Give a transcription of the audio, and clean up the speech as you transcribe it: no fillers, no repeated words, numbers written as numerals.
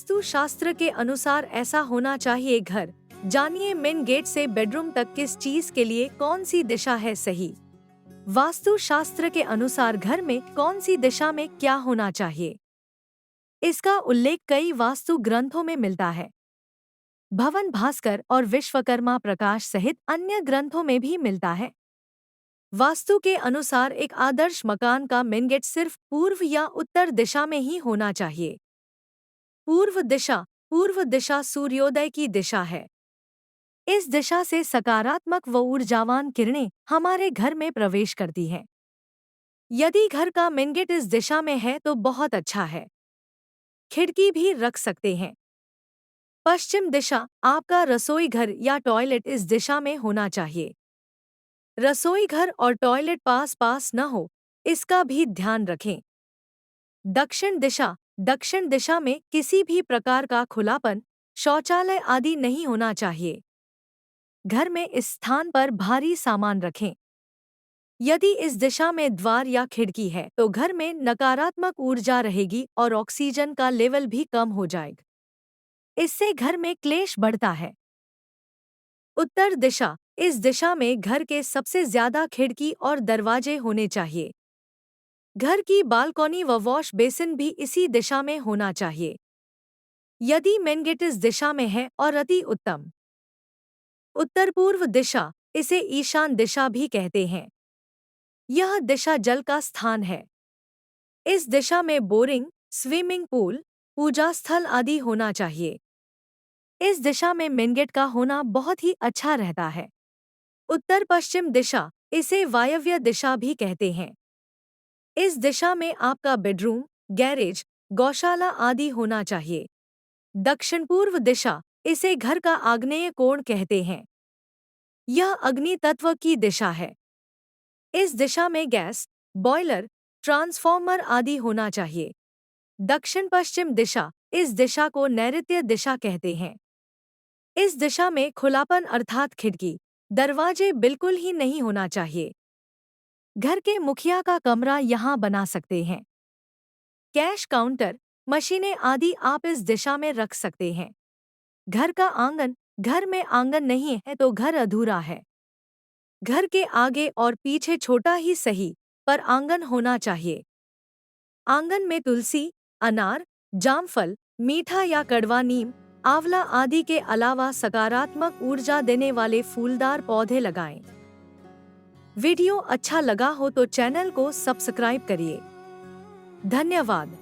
वास्तु शास्त्र के अनुसार ऐसा होना चाहिए घर। जानिए मेन गेट से बेडरूम तक किस चीज के लिए कौन सी दिशा है सही। वास्तु शास्त्र के अनुसार घर में कौन सी दिशा में क्या होना चाहिए, इसका उल्लेख कई वास्तु ग्रंथों में मिलता है। भवन भास्कर और विश्वकर्मा प्रकाश सहित अन्य ग्रंथों में भी मिलता है। वास्तु के अनुसार एक आदर्श मकान का मेन गेट सिर्फ पूर्व या उत्तर दिशा में ही होना चाहिए। पूर्व दिशा सूर्योदय की दिशा है। इस दिशा से सकारात्मक व ऊर्जावान किरणें हमारे घर में प्रवेश करती हैं। यदि घर का मेन गेट इस दिशा में है तो बहुत अच्छा है। खिड़की भी रख सकते हैं। पश्चिम दिशा, आपका रसोई घर या टॉयलेट इस दिशा में होना चाहिए। रसोई घर और टॉयलेट पास पास न हो, इसका भी ध्यान रखें। दक्षिण दिशा में किसी भी प्रकार का खुलापन, शौचालय आदि नहीं होना चाहिए। घर में इस स्थान पर भारी सामान रखें। यदि इस दिशा में द्वार या खिड़की है तो घर में नकारात्मक ऊर्जा रहेगी और ऑक्सीजन का लेवल भी कम हो जाएगा। इससे घर में क्लेश बढ़ता है। उत्तर दिशा, इस दिशा में घर के सबसे ज्यादा खिड़की और दरवाजे होने चाहिए। घर की बालकनी व वॉश बेसिन भी इसी दिशा में होना चाहिए। यदि मेन गेट इस दिशा में है और अति उत्तम। उत्तर पूर्व दिशा, इसे ईशान दिशा भी कहते हैं। यह दिशा जल का स्थान है। इस दिशा में बोरिंग, स्विमिंग पूल, पूजा स्थल आदि होना चाहिए। इस दिशा में मेन गेट का होना बहुत ही अच्छा रहता है। उत्तर पश्चिम दिशा, इसे वायव्य दिशा भी कहते हैं। इस दिशा में आपका बेडरूम, गैरेज, गौशाला आदि होना चाहिए। दक्षिण पूर्व दिशा, इसे घर का आग्नेय कोण कहते हैं। यह अग्नि तत्व की दिशा है। इस दिशा में गैस, बॉयलर, ट्रांसफॉर्मर आदि होना चाहिए। दक्षिण पश्चिम दिशा, इस दिशा को नैऋत्य दिशा कहते हैं। इस दिशा में खुलापन अर्थात खिड़की, दरवाजे बिल्कुल ही नहीं होना चाहिए। घर के मुखिया का कमरा यहाँ बना सकते हैं। कैश काउंटर, मशीनें आदि आप इस दिशा में रख सकते हैं। घर का आंगन, घर में आंगन नहीं है तो घर अधूरा है। घर के आगे और पीछे छोटा ही सही, पर आंगन होना चाहिए। आंगन में तुलसी, अनार, जामफल, मीठा या कड़वा नीम, आंवला आदि के अलावा सकारात्मक ऊर्जा देने वाले फूलदार पौधे लगाएं। वीडियो अच्छा लगा हो तो चैनल को सब्सक्राइब करिए। धन्यवाद।